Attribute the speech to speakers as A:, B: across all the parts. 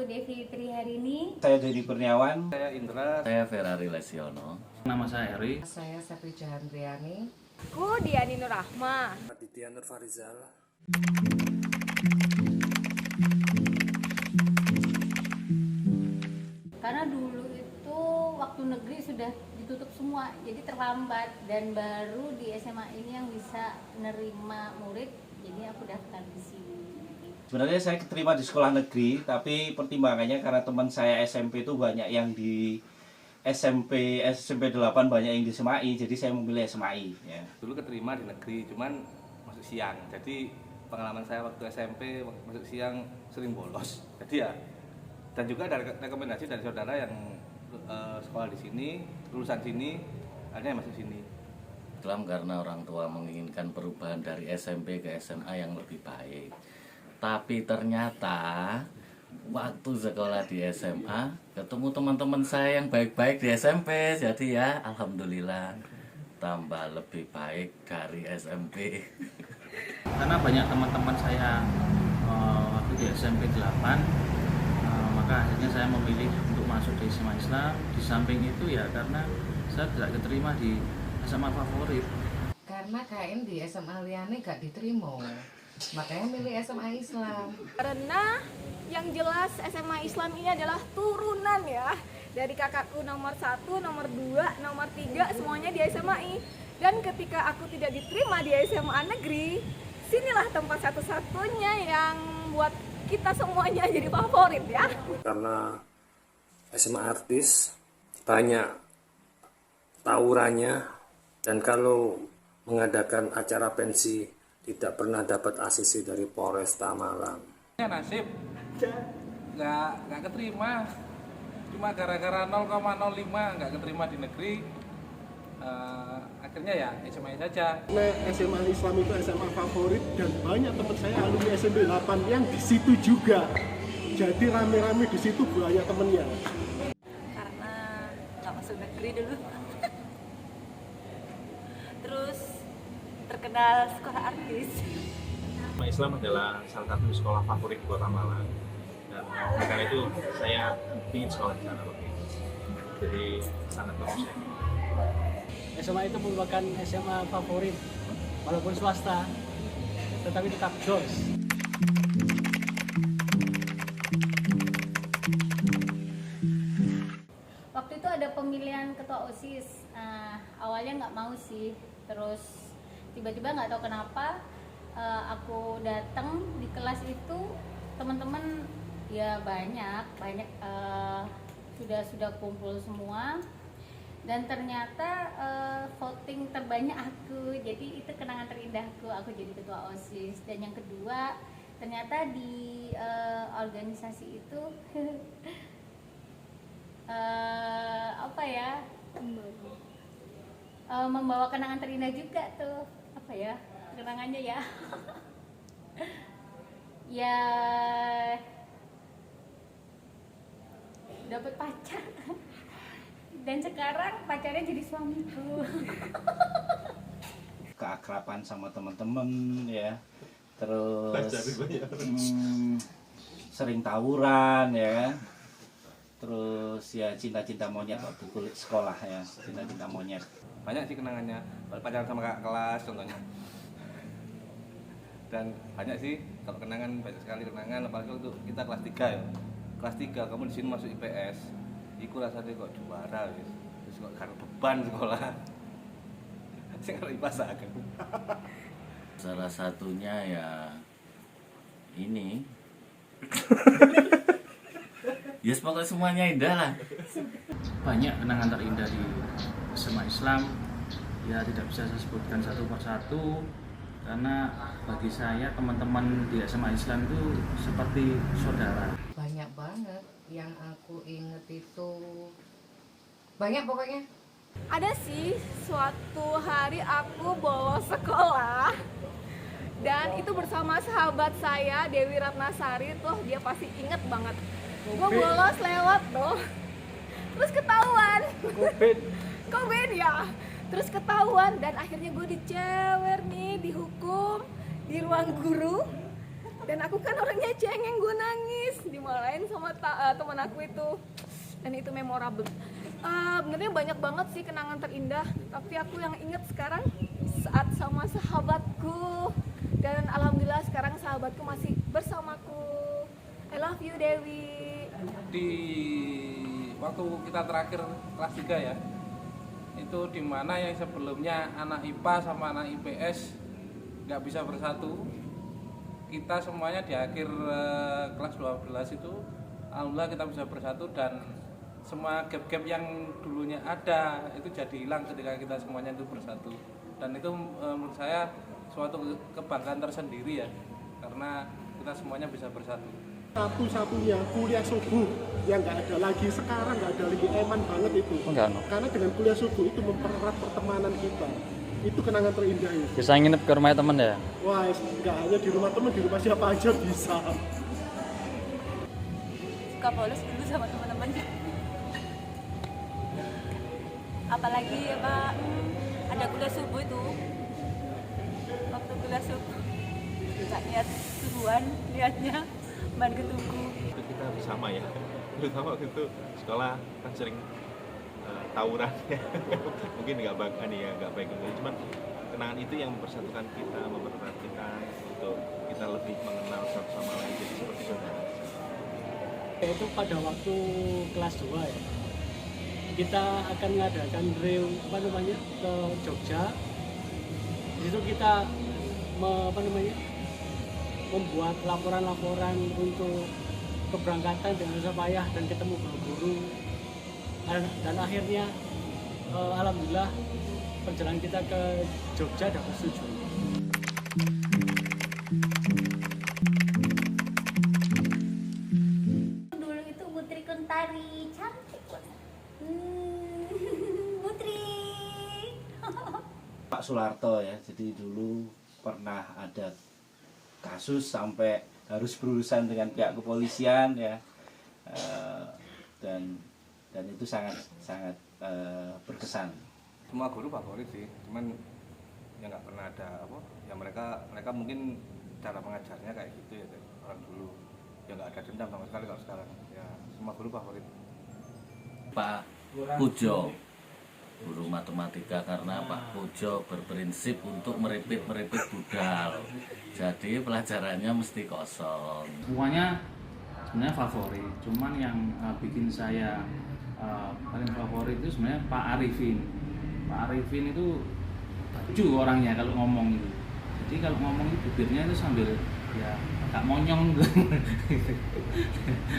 A: Aku Devi Triharini.
B: Saya Dedi Kurniawan.
C: Saya Indra.
D: Saya Ferrari Lesiono.
C: Nama saya Eri.
E: Saya Sepri Jahandriani.
F: Aku Diani Nurrahma.
G: Aditya Nur Farizal.
A: Karena dulu itu waktu negeri sudah ditutup semua, jadi terlambat, dan baru di SMA ini yang bisa menerima murid, jadi aku daftar di sini.
B: Sebenarnya saya keterima di sekolah negeri, tapi pertimbangannya karena teman saya SMP itu banyak yang di SMP 8 banyak yang di SMAI, jadi saya memilih SMAI. Ya.
C: Dulu keterima di negeri, cuman masuk siang. Jadi pengalaman saya waktu SMP masuk siang sering bolos. Jadi ya, dan juga ada rekomendasi dari saudara yang sekolah di sini, lulusan sini, ada yang masuk sini.
D: Islam karena orang tua menginginkan perubahan dari SMP ke SMA yang lebih baik. Tapi ternyata waktu sekolah di SMA ketemu teman-teman saya yang baik-baik di SMP, jadi ya alhamdulillah tambah lebih baik dari SMP.
H: Karena banyak teman-teman saya waktu di SMP 8, maka akhirnya saya memilih untuk masuk di SMA Islam. Di samping itu ya karena saya tidak keterima di SMA favorit.
E: Karena kain di SMA Liane gak diterima, makanya milih SMA Islam.
F: Karena yang jelas SMA Islam ini adalah turunan ya dari kakakku nomor 1, nomor 2, nomor 3 semuanya di SMAI. Dan ketika aku tidak diterima di SMA negeri, sinilah tempat satu-satunya yang buat kita semuanya jadi favorit ya.
G: Karena SMA artis banyak tawurannya, dan kalau mengadakan acara pensi tidak pernah dapat ACC dari Polresta Malang.
C: Ya nasib, nggak keterima. Cuma gara-gara 0,05 nggak keterima di negeri. Akhirnya ya SMA saja.
I: SMA Islam itu SMA favorit dan banyak teman saya alumni SMP 8 yang di situ juga. Jadi rame-rame di situ banyak temennya.
F: Karena nggak masuk negeri dulu. Terus terkenal sekolah artis.
J: SMA Islam adalah salah satu sekolah favorit Kota Malang, dan karena itu saya ingin sekolah di sana lebih. Jadi sangat bagus ya.
K: SMA itu merupakan SMA favorit, walaupun swasta, tetapi tetap jos.
A: Waktu itu ada pemilihan ketua OSIS, awalnya nggak mau sih, terus tiba-tiba nggak tahu kenapa aku datang di kelas itu, teman-teman ya banyak sudah kumpul semua. Dan ternyata voting terbanyak aku, jadi itu kenangan terindahku, aku jadi ketua OSIS. Dan yang kedua, ternyata di organisasi itu apa ya, membawa kenangan terindah juga tuh, apa ya kenangannya ya. Ya dapat pacar. Dan sekarang pacarnya jadi suamiku.
B: Keakraban sama teman-teman ya. Terus sering tawuran ya. Terus ya cinta-cinta monyet waktu kuliah sekolah ya, cinta-cinta monyet.
C: Banyak sih kenangannya, pacaran sama kakak kelas contohnya. Dan banyak sih kalau kenangan, banyak sekali kenangan, apalagi waktu kita kelas 3 ya. Kelas 3 kamu di sini masuk IPS. Iku rasanya kok juara gitu. Terus kok karena beban sekolah. Sing kalau IPAS akan.
D: Salah satunya ya ini. Ya pokoknya semuanya indah lah.
H: Banyak kenangan terindah di SMA Islam. Ya tidak bisa saya sebutkan satu persatu, karena bagi saya teman-teman di SMA Islam itu seperti saudara.
E: Banyak banget yang aku inget itu, banyak pokoknya.
F: Ada sih suatu hari aku bolos sekolah dan itu bersama sahabat saya Dewi Ratnasari tuh, dia pasti inget banget. Gue bolos lewat tuh, terus ketahuan. Covid ya. Terus ketahuan dan akhirnya gue dicewer nih, dihukum di ruang guru. Dan aku kan orangnya cengeng, gue nangis dimarahin sama teman aku itu, dan itu memorable. Benernya banyak banget sih kenangan terindah, tapi aku yang inget sekarang saat sama sahabatku, dan alhamdulillah sekarang sahabatku masih bersamaku. I love you Dewi.
C: Di waktu kita terakhir kelas 3 ya, itu dimana yang sebelumnya anak IPA sama anak IPS nggak bisa bersatu, kita semuanya di akhir kelas 12 itu alhamdulillah kita bisa bersatu, dan semua gap-gap yang dulunya ada itu jadi hilang ketika kita semuanya itu bersatu. Dan itu menurut saya suatu kebanggaan tersendiri ya, karena kita semuanya bisa bersatu.
I: Satu-satunya kuliah subuh yang nggak ada lagi sekarang, nggak ada lagi, eman banget itu. Karena dengan kuliah subuh itu mempererat pertemanan kita. Itu kenangan terindah itu.
K: Bisa nginep ke rumah teman ya?
I: Wah, nggak hanya di rumah teman, di rumah siapa aja bisa.
L: Suka bolos dulu sama teman-temannya. Apalagi ada kuliah subuh itu. Waktu kuliah subuh nggak niat subuhan, niatnya main ke tugu.
J: Itu kita bersama ya, terutama waktu itu sekolah kan sering tawuran ya. Mungkin nggak baik cuman kenangan itu yang mempersatukan kita, mempererat kita untuk kita lebih mengenal satu sama lain, jadi seperti saudara.
K: Itu pada waktu kelas 2 ya, kita akan mengadakan drill ke Jogja. Di situ kita membuat laporan-laporan untuk keberangkatan dengan susah payah dan ketemu guru-guru, dan akhirnya alhamdulillah perjalanan kita ke Jogja dapat setujui.
A: Dulu itu Putri Kuntari cantik banget. Putri.
B: Pak Soeharto ya, jadi dulu pernah ada kasus sampai harus berurusan dengan pihak kepolisian ya, dan itu sangat berkesan.
C: Semua guru favorit sih, cuman ya nggak pernah ada ya mereka mungkin cara mengajarnya kayak gitu ya orang dulu, ya nggak ada dendam sama sekali. Kalau sekarang ya semua guru favorit.
D: Pak Pujo, guru matematika, karena Pak Pujo berprinsip untuk meripit budal, jadi pelajarannya mesti kosong.
H: Semuanya sebenarnya favorit, cuman yang bikin saya paling favorit itu sebenarnya Pak Arifin. Pak Arifin itu baju orangnya kalau ngomong itu, jadi kalau ngomong itu bibirnya itu sambil ya agak monyong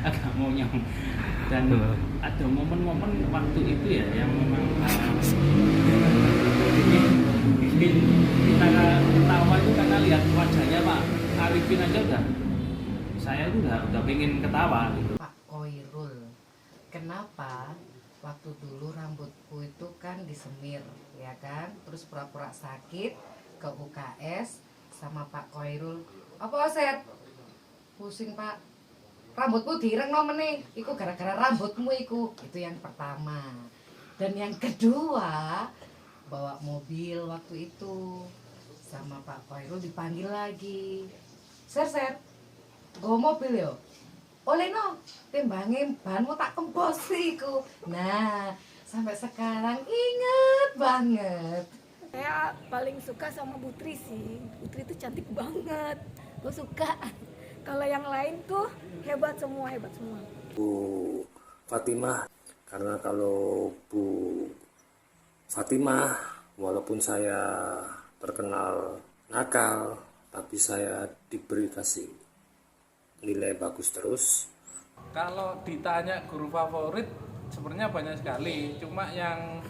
H: agak monyong, dan ada momen-momen waktu itu ya yang memang bikin kita ketawa itu karena lihat wajahnya Pak Arifin aja saya itu udah pengen ketawa gitu.
E: Pak Koirul, kenapa waktu dulu rambutku itu kan disemir ya kan, terus pura-pura sakit ke UKS sama Pak Koirul, apa Set? Pusing Pak, rambutmu direng nomene, iku gara-gara rambutmu iku. Itu yang pertama. Dan yang kedua, bawa mobil waktu itu sama Pak Koirul dipanggil lagi. Set, go mobil yo. Oleh no, timbangin banmu tak kembosi iku. Nah, sampai sekarang inget banget.
F: Saya paling suka sama Putri sih. Putri itu cantik banget. Gue suka. Kalau yang lain tuh hebat semua.
G: Bu Fatimah, karena kalau Bu Fatimah walaupun saya terkenal nakal, tapi saya diberi kasih nilai bagus terus.
C: Kalau ditanya guru favorit sebenarnya banyak sekali, cuma yang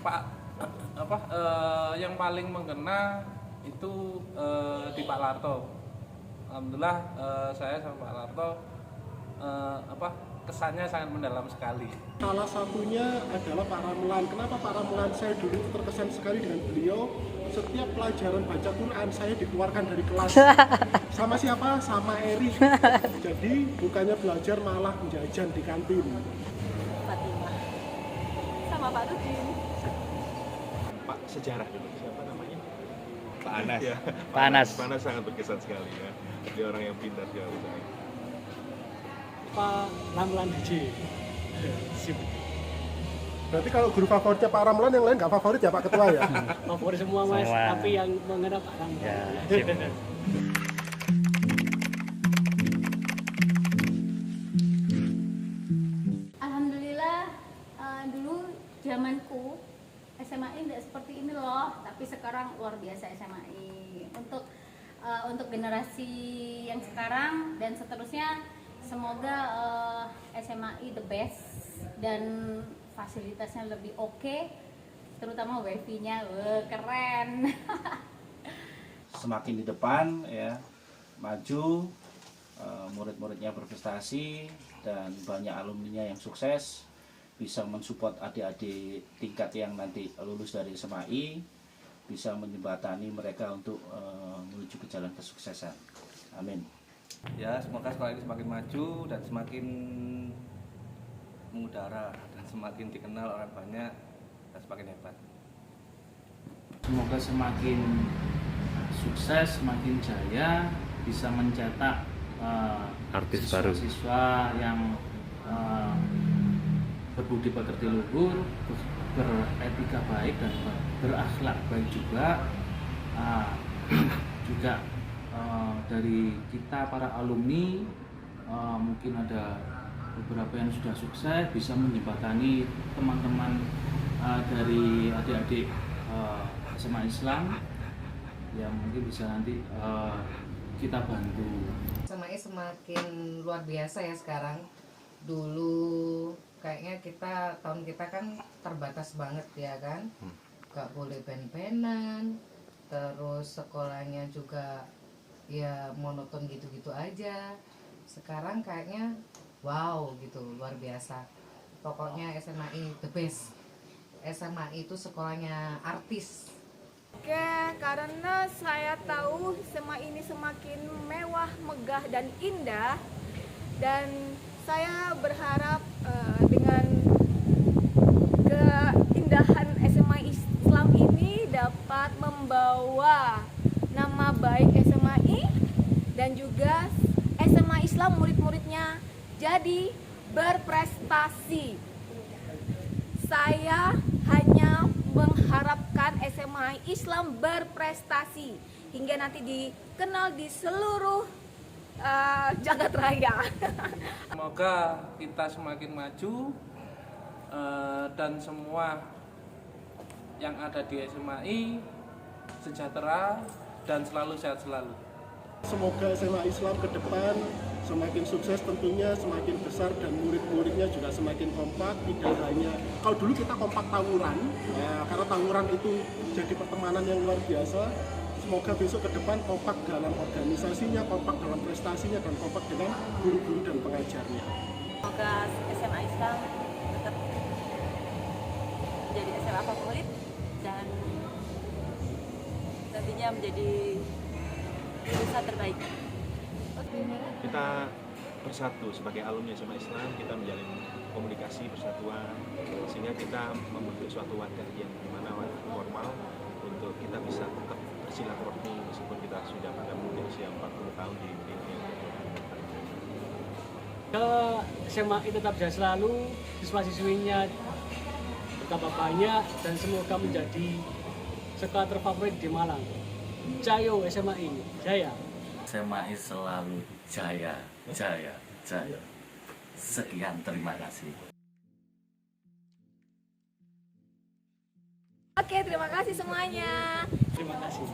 C: yang paling mengena itu di Pak Larto. Alhamdulillah saya sama Pak Larto kesannya sangat mendalam sekali.
I: Salah satunya adalah Pak Ramlan. Kenapa Pak Ramlan saya dulu terkesan sekali dengan beliau? Setiap pelajaran baca Quran saya dikeluarkan dari kelas. Sama siapa? Sama Eri. Jadi bukannya belajar malah jajan di kantin.
L: Fatimah sama Pak Rudin.
J: Pak sejarah dulu, siapa namanya? Pak Anas. Ya,
M: Pak Anas.
J: Pak Anas sangat berkesan sekali ya. Dia orang yang pintar sekali.
K: Pak Ramlan DJ. Sip.
I: Berarti kalau guru favoritnya Pak Ramlan, yang lain nggak favorit ya Pak Ketua ya?
K: Favorit semua Mas,
M: Semua.
K: tapi yang mengenal Pak Ramlan.
M: Ya, sip.
A: Alhamdulillah dulu zamanku SMAI tidak seperti ini loh, tapi sekarang luar biasa SMAI. Untuk generasi yang sekarang dan seterusnya, semoga SMAI the best dan fasilitasnya lebih oke, terutama wifi-nya keren.
B: Semakin di depan ya, maju, murid-muridnya berprestasi dan banyak alumninya yang sukses, bisa mensupport adik-adik tingkat yang nanti lulus dari SMAI, bisa menjembatani mereka untuk menuju ke jalan kesuksesan. Amin.
C: Ya, semoga sekolah ini semakin maju dan semakin mengudara dan semakin dikenal orang banyak dan semakin hebat.
H: Semoga semakin sukses, semakin jaya, bisa mencetak
M: Artis baru.
H: siswa yang berbudi pekerti luhur, beretika baik dan berakhlak baik juga. Juga dari kita para alumni mungkin ada beberapa yang sudah sukses, bisa menjembatani teman-teman dari adik-adik SMA Islam yang mungkin bisa nanti kita bantu.
E: SMAI semakin luar biasa ya sekarang. Dulu kayaknya tahun kita kan terbatas banget ya kan, gak boleh pen-penan, terus sekolahnya juga ya monoton gitu-gitu aja. Sekarang kayaknya wow gitu, luar biasa. Pokoknya SMAI the best. SMAI itu sekolahnya artis.
F: Oke, karena saya tahu SMA ini semakin mewah, megah, dan indah, dan saya berharap dengan keindahan SMA Islam ini dapat membawa nama baik SMAI dan juga SMA Islam murid-muridnya jadi berprestasi. Saya hanya mengharapkan SMA Islam berprestasi hingga nanti dikenal di seluruh jagat raya.
N: Semoga kita semakin maju dan semua yang ada di SMAI sejahtera dan selalu sehat selalu.
I: Semoga SMA Islam ke depan semakin sukses tentunya, semakin besar dan murid-muridnya juga semakin kompak. Tidak hanya, kalau dulu kita kompak tawuran, ya, karena tawuran itu jadi pertemanan yang luar biasa. Semoga besok ke depan kompak dalam organisasinya, kompak dalam prestasinya, dan kompak dengan guru-guru dan pengajarnya.
L: Semoga SMA Islam tetap menjadi SMA favorit dan nantinya menjadi jurusan terbaik.
J: Kita bersatu sebagai alumni SMA Islam, kita menjalin komunikasi persatuan sehingga kita membentuk suatu wadah yang dimana wadah formal untuk kita bisa tetap bersilaturahmi meskipun kita sudah pada mungkin usia 40 tahun di dunia.
K: Kalau SMAI tetap jaya selalu, siswa-siswinya betapa banyak dan semoga menjadi sekolah terfavorit di Malang. Jayo SMAI, jaya.
D: SMAI selalu jaya, jaya, jaya. Sekian, terima kasih.
F: Oke, terima kasih semuanya.
K: Terima kasih.